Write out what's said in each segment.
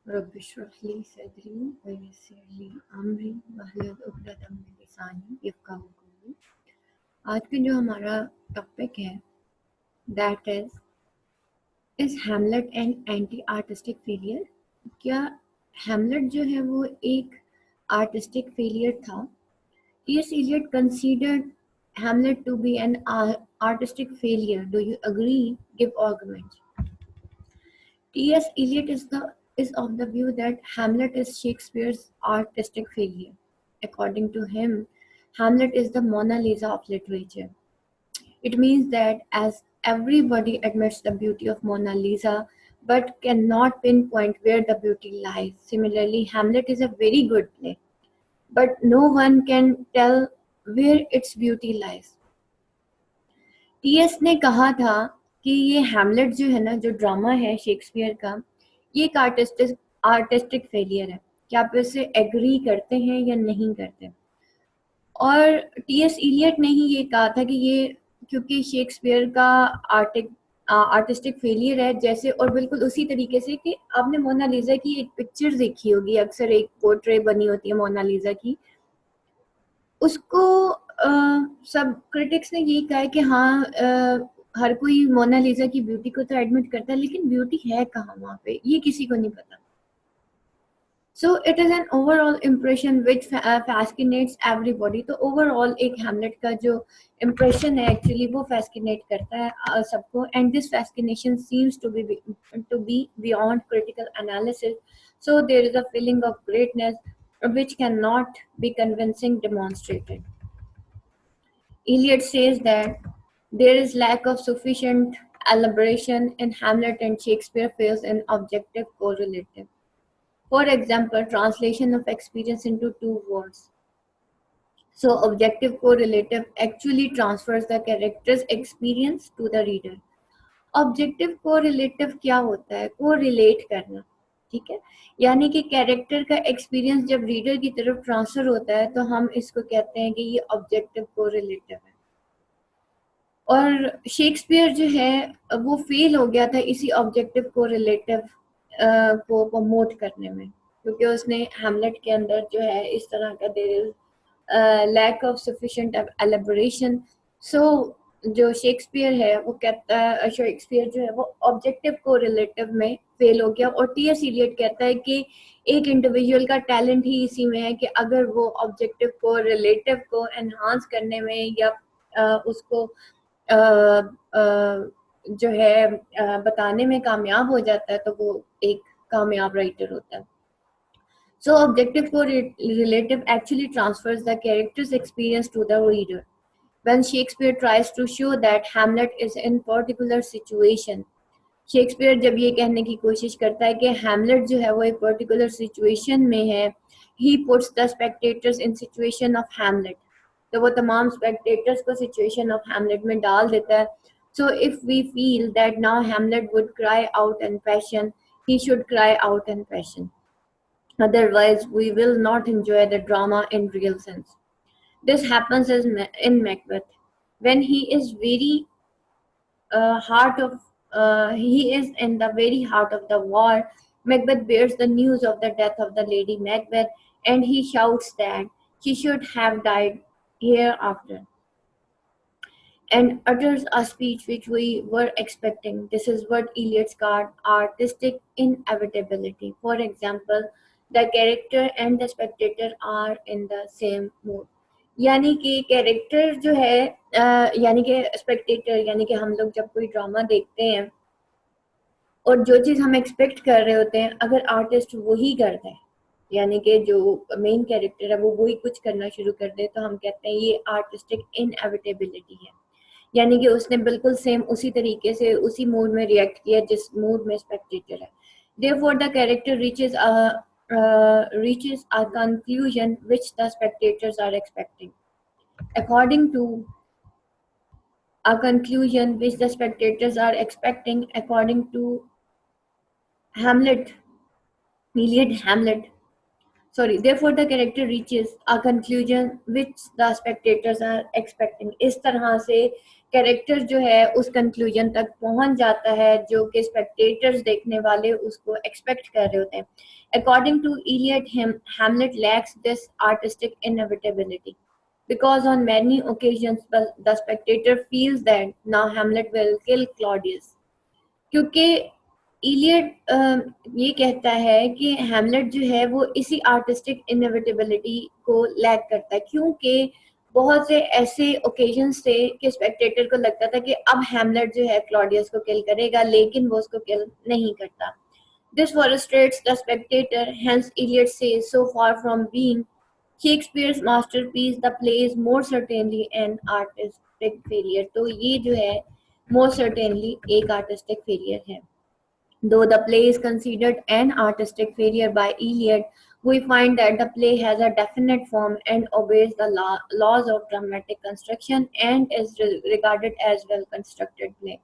रब इश्रह ली सदरी व यस्सिर ली अमरी वहलुल उक़दतम मिन लिसानी यफ़क़हू क़ौली। आज का जो हमारा टॉपिक है that is Hamlet and anti artistic failure. क्या हैमलेट जो है वो एक आर्टिस्टिक फेलियर था? T.S.. Eliot considered Hamlet to be an artistic failure. Do you agree? Give arguments. T.S. Eliot is of the view that Hamlet is Shakespeare's artistic failure. According to him, Hamlet is the Mona Lisa of literature. It means that as everybody admits the beauty of Mona Lisa but cannot pinpoint where the beauty lies. Similarly, Hamlet is a very good play, but no one can tell where its beauty lies. TS ने कहा था कि ये Hamlet जो है ना, जो drama है शेक्सपियर का, ये एक आर्टिस्टिक फेलियर है। क्या आप इससे एग्री करते हैं या नहीं करते? और टीएस इलियट ने ही ये कहा था कि ये क्योंकि शेक्सपियर का आर्टिस्टिक फेलियर है, जैसे और बिल्कुल उसी तरीके से कि आपने मोनालिसा की एक पिक्चर देखी होगी, अक्सर एक पोर्ट्रेट बनी होती है मोनालिसा की, उसको सब क्रिटिक्स ने यही कहा है कि हाँ, हर कोई मोनालिसा की ब्यूटी को तो एडमिट करता है, लेकिन ब्यूटी है कहाँ वहाँ पे, ये किसी को नहीं पता। So it is an overall impression which fascinates everybody. तो ओवरऑल एक हैमलेट का जो इम्प्रेशन है एक्चुअली वो फैस्किनेट करता है सबको, and this fascination seems to be beyond critical analysis, so there is a feeling of greatness which cannot be convincing demonstrated. Eliot says that there is lack of sufficient elaboration in Hamlet and Shakespeare fails in objective correlative. For example, translation of experience into two words. So objective correlative actually transfers the character's experience to the reader. Objective correlative क्या होता है? Correlate करना, ठीक है, यानी कि character का experience जब रीडर की तरफ ट्रांसफर होता है तो हम इसको कहते हैं कि ये ऑब्जेक्टिव कोरिलेटिव है। और शेक्सपियर जो है वो फेल हो गया था इसी ऑब्जेक्टिव कोरिलेटिव को प्रमोट करने में, क्योंकि उसने हैमलेट के अंदर जो है इस तरह का there is lack of sufficient elaboration. So जो शेक्सपियर है वो कहता है, शेक्सपियर जो है वो ऑब्जेक्टिव को रिलेटिव में फेल हो गया। और टीएस इलियट कहता है कि एक इंडिविजुअल का टैलेंट ही इसी में है कि अगर वो ऑब्जेक्टिव को रिलेटिव को एनहांस करने में या उसको जो है बताने में कामयाब हो जाता है तो वो एक कामयाब राइटर होता है। So objective correlative actually transfers the character's experience to the reader. When Shakespeare tries to show that Hamlet is in particular situation, Shakespeare जब ये कहने की कोशिश करता है कि हैमलेट जो है वो एक पर्टिकुलर सिचुएशन में है, he puts the spectators in situation of Hamlet. तो वो तमाम स्पेक्टेटर्स को सिचुएशन ऑफ हैमलेट में डाल देता है। So if we feel that now Hamlet would cry out in passion, he should cry out in passion. Otherwise, we will not enjoy the drama in real sense. This happens in Macbeth. When he is he is in the very heart of the war. Macbeth bears the news of the death of the Lady Macbeth, and he shouts that she should have died hereafter, and utters a speech which we were expecting. This is what Eliot's called artistic inevitability. For example, the character and the spectator are in the same mood. यानी कि character जो है यानी कि Spectator, यानी कि हम लोग जब कोई ड्रामा देखते हैं और जो चीज़ हम एक्सपेक्ट कर रहे होते हैं, अगर आर्टिस्ट वही करता है, यानी कि जो मेन कैरेक्टर है वो वही कुछ करना शुरू कर दे, तो हम कहते हैं ये आर्टिस्टिक इनएविटेबिलिटी है। यानी कि उसने बिल्कुल सेम उसी तरीके से उसी मूड में रिएक्ट किया जिस मूड में स्पेक्टेटर है। Therefore, the character reaches a conclusion which the spectators are expecting. According to a conclusion which the spectators are expecting, according to Hamlet, Eliot Hamlet, therefore the character reaches a conclusion which the spectators are expecting. इस तरह से character जो है उस conclusion तक पहुंच जाता है जो कि स्पेक्टेटर्स देखने वाले उसको एक्सपेक्ट कर रहे होते हैं. According to Eliot, Hamlet lacks this artistic inevitability because on many occasions the spectator feels that now Hamlet will kill Claudius. क्योंकि इलियट ये कहता है कि हैमलेट जो है वो इसी आर्टिस्टिक इनएविटेबिलिटी को लैक करता है, क्योंकि बहुत से ऐसे ओकेजन्स थे कि स्पेक्टेटर को लगता था कि अब हैमलेट जो है क्लॉडियस को किल करेगा, लेकिन वो उसको किल नहीं करता. This frustrates the spectator, hence Eliot says, so far from being Shakespeare's masterpiece, the play is more certainly an artistic failure. तो ये जो है more certainly एक artistic failure है. Though the play is considered an artistic failure by Eliot, we find that the play has a definite form and obeys the laws of dramatic construction and is regarded as well constructed play.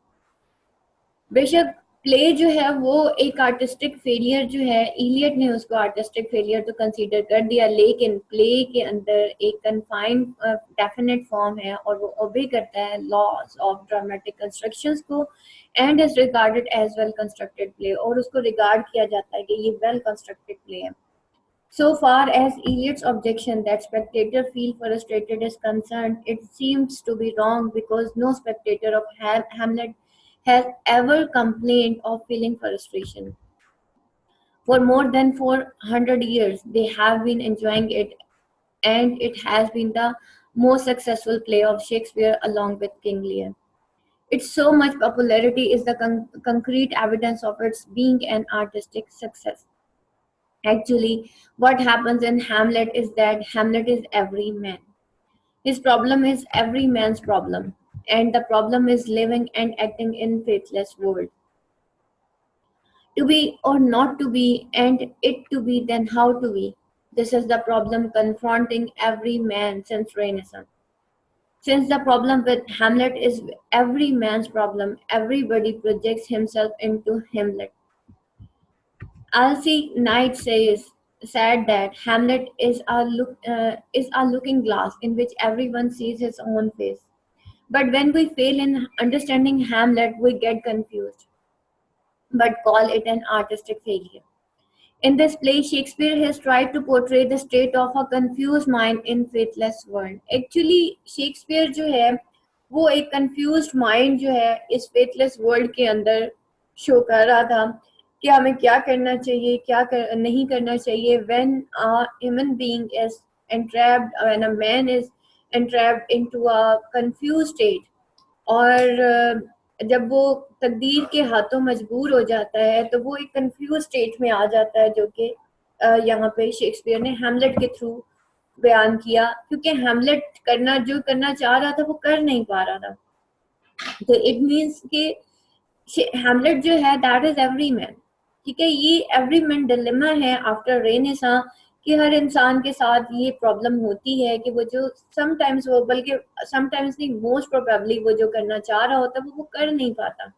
बेशक play जो है वो एक artistic failure जो है, Elliot ने उसको artistic failure तो कंसीडर कर दिया, लेकिन प्ले के अंदर एक कन्फाइंड डेफिनेट फॉर्म है और वो ओबे करता है लॉज ऑफ ड्रामेटिक कंस्ट्रक्शंस को and is regarded as well constructed play, और उसको रिगार्ड किया जाता है कि ये वेल कंस्ट्रक्टेड प्ले है. So far as Eliot's objection that spectator feel frustrated is concerned, it seems to be wrong because no spectator of Hamlet has ever complained of feeling frustration. For more than 400 years, they have been enjoying it, and it has been the most successful play of Shakespeare along with King Lear. Its so much popularity is the concrete evidence of its being an artistic success. Actually, what happens in Hamlet is that Hamlet is every man. His problem is every man's problem, and the problem is living and acting in faithless world. To be or not to be, and it to be, then how to be? This is the problem confronting every man since Renaissance. Since the problem with Hamlet is every man's problem, everybody projects himself into Hamlet. Elsie Knight said that Hamlet is a looking glass in which everyone sees his own face. But when we fail in understanding Hamlet, we get confused, but call it an artistic failure. In this play, Shakespeare has tried to portray the state of a confused mind in faithless world. Actually, Shakespeare जो है वो एक confused mind जो है इस faithless world के अंदर show कर रहा था कि हमें क्या करना चाहिए, नहीं करना चाहिए. When a human being is entrapped, when a man is entrapped into a confused state, और जब वो तकदीर के हाथों मजबूर हो जाता है तो वो एक कंफ्यूज स्टेट में आ जाता है, जो कि यहाँ पे शेक्सपियर ने हैमलेट के थ्रू बयान किया, क्योंकि हैमलेट जो करना चाह रहा था वो कर नहीं पा रहा था. तो इट मीन्स कि हैमलेट जो है दैट इज एवरी मैन. ठीक है, ये एवरी मैन डिलेमा है आफ्टर रेनेसां कि हर इंसान के साथ ये प्रॉब्लम होती है कि वो जो समटाइम्स वो, बल्कि समटाइम्स नहीं, मोस्ट प्रोबेबली वो जो करना चाह रहा होता है वो कर नहीं पाता.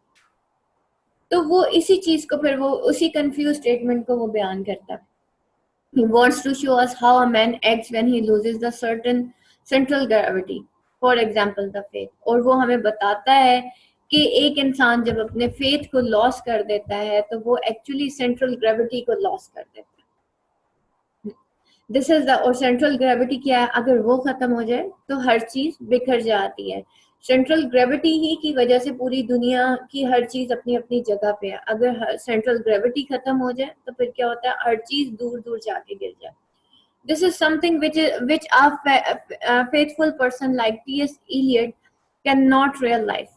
तो वो इसी चीज को फिर वो उसी कंफ्यूज स्टेटमेंट को वो बयान करता है. He wants to show us how a man acts when he loses the certain central gravity, for example the faith. और वो हमें बताता है कि एक इंसान जब अपने फेथ को लॉस कर देता है तो वो एक्चुअली सेंट्रल ग्रेविटी को लॉस कर देता है. दिस इज द, और सेंट्रल ग्रेविटी क्या है, अगर वो खत्म हो जाए तो हर चीज बिखर जाती है. सेंट्रल ग्रेविटी ही की वजह से पूरी दुनिया की हर चीज अपनी अपनी जगह पे है. अगर सेंट्रल ग्रेविटी खत्म हो जाए तो फिर क्या होता है, हर चीज दूर दूर जाके गिर जाए. This is something which a faithful person like T.S. Eliot cannot realize.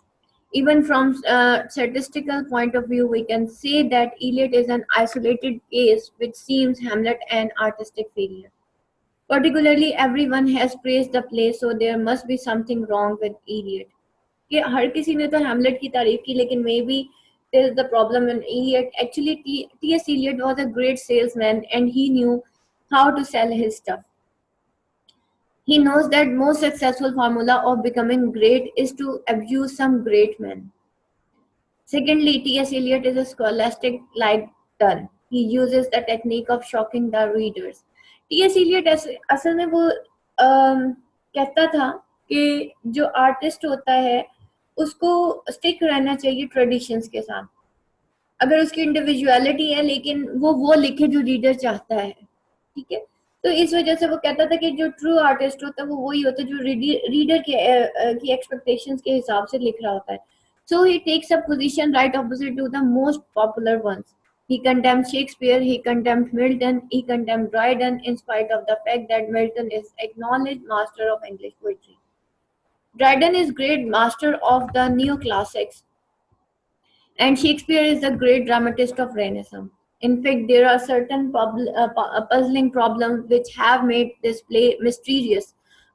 Even from a statistical point of view, we can say that Eliot is an isolated case which seems Hamlet an artistic failure. Particularly, everyone has praised the play, so there must be something wrong with Eliot. कि हर किसी ने तो Hamlet की तारीफ की, लेकिन maybe there is the problem in Eliot. Actually, T.S. Eliot was a great salesman and he knew how to sell his stuff. He knows that most successful formula of becoming great is to abuse some great man. Secondly, T.S. Eliot is a scholastic like done. He uses the technique of shocking the readers. TS. Eliot असल में वो कहता था कि जो artist होता है उसको स्टिक रहना चाहिए ट्रेडिशंस के साथ, अगर उसकी इंडिविजुअलिटी है लेकिन वो लिखे जो रीडर चाहता है, ठीक है। तो इस वजह से वो कहता था कि जो ट्रू आर्टिस्ट होता है वो वही होता है जो रीडर के की एक्सपेक्टेशंस के हिसाब से लिख रहा होता है। So he takes a position right opposite to the most popular ones. He condemned Shakespeare, he condemned Milton, he condemned Dryden in spite of the fact that Milton is acknowledged master of English poetry. Dryden is great master of the neoclassics, and Shakespeare is the great dramatist of Renaissance. In fact, there are certain puzzling problems which have made this play mysterious.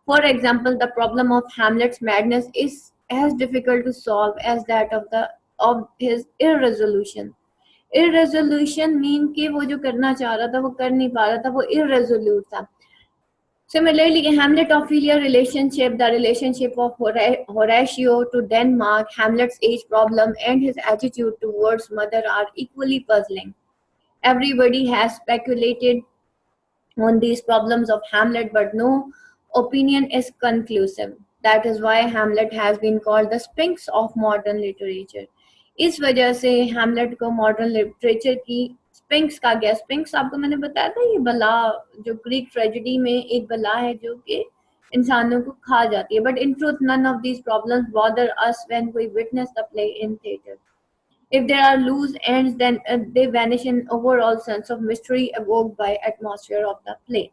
For example, the problem of Hamlet's madness is as difficult to solve as that of his irresolution. Irresolution mean कि वो जो करना चाह रहा था वो कर नहीं पा रहा था, वो irresolute था. Similarly, Hamlet-Ophelia relationship, the relationship of Horatio to Denmark, Hamlet's age problem, and his attitude towards mother are equally puzzling. Everybody has speculated on these problems of Hamlet, but no opinion is conclusive. That is why Hamlet has been called the Sphinx of modern literature. इस वजह से Hamlet को modern literature की Spinks कहा गया. Spinks आपको मैंने बताया था, ये बला जो ग्रीक ट्रेजेडी में एक बला है जो कि इंसानों को खा जाती है. But in truth none of these problems bother us when we witness the play in theatre. If there are loose ends, then they vanish in overall sense of mystery evoked by atmosphere of the play.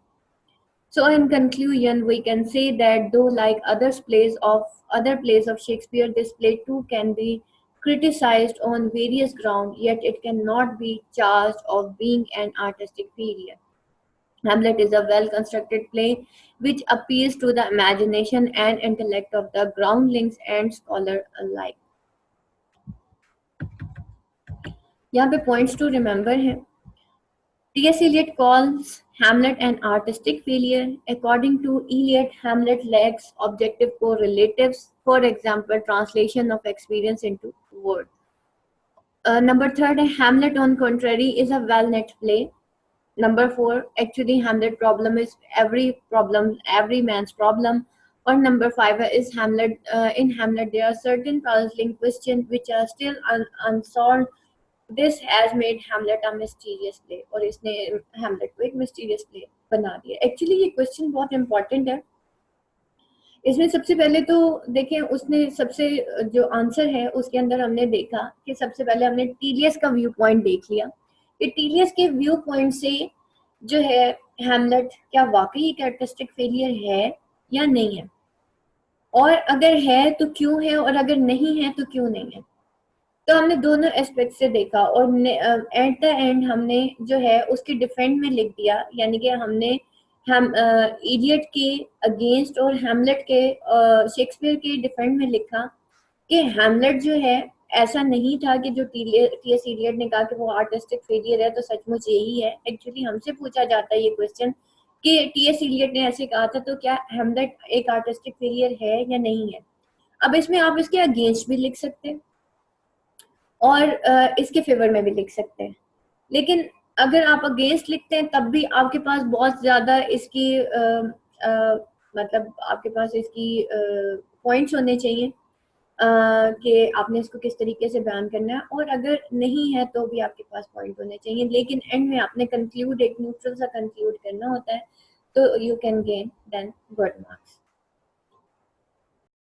So, in conclusion, we can say that though, like other plays of Shakespeare, this play too can be criticized on various grounds, yet it cannot be charged of being an artistic failure. Hamlet is a well-constructed play which appeals to the imagination and intellect of the groundlings and scholar alike. यहाँ पे points to remember है. T.S. Eliot calls Hamlet an artistic failure. According to Eliot, Hamlet lacks objective correlatives, for example, translation of experience into word. Number third, Hamlet on contrary is a well-knit play. Number four, actually Hamlet problem is every man's problem. Or number five is Hamlet. In Hamlet, there are certain puzzling questions which are still unsolved. This has made Hamlet a mysterious play, और इसने Hamlet को एक mysterious play बना दिया. Actually ये question बहुत important है. इसमें सबसे पहले तो देखें, उसने सबसे जो आंसर है उसके अंदर हमने देखा कि सबसे पहले हमने टीलियस का व्यू पॉइंट देख लिया कि टीलियस के व्यू पॉइंट से जो है हैमलेट क्या वाकई एक आर्टिस्टिक फेलियर है या नहीं है, और अगर है तो क्यों है, और अगर नहीं है तो क्यों नहीं है. तो हमने दोनों एस्पेक्ट से देखा और एट द एंड हमने जो है उसके डिफेंड में लिख दिया, यानी कि हमने इडियट के अगेंस्ट और हैमलेट के शेक्सपियर के डिफेंड में लिखा कि हैमलेट जो है ऐसा नहीं था कि जो टी.एस. इलियट ने कहा कि वो आर्टिस्टिक फेलियर है तो सचमुच यही है. एक्चुअली हमसे पूछा जाता है ये क्वेश्चन कि टी.एस. इलियट ने ऐसे कहा था तो क्या हैमलेट एक आर्टिस्टिक फेलियर है या नहीं है. अब इसमें आप इसके अगेंस्ट भी लिख सकते हैं और इसके फेवर में भी लिख सकते हैं, लेकिन अगर आप अगेंस्ट लिखते हैं तब भी आपके पास बहुत ज़्यादा इसकी मतलब आपके पास इसकी पॉइंट्स होने चाहिए कि आपने इसको किस तरीके से बयान करना है, और अगर नहीं है तो भी आपके पास पॉइंट होने चाहिए, लेकिन एंड में आपने कंक्लूड एक न्यूट्रल सा कंक्लूड करना होता है, तो you can gain then good marks.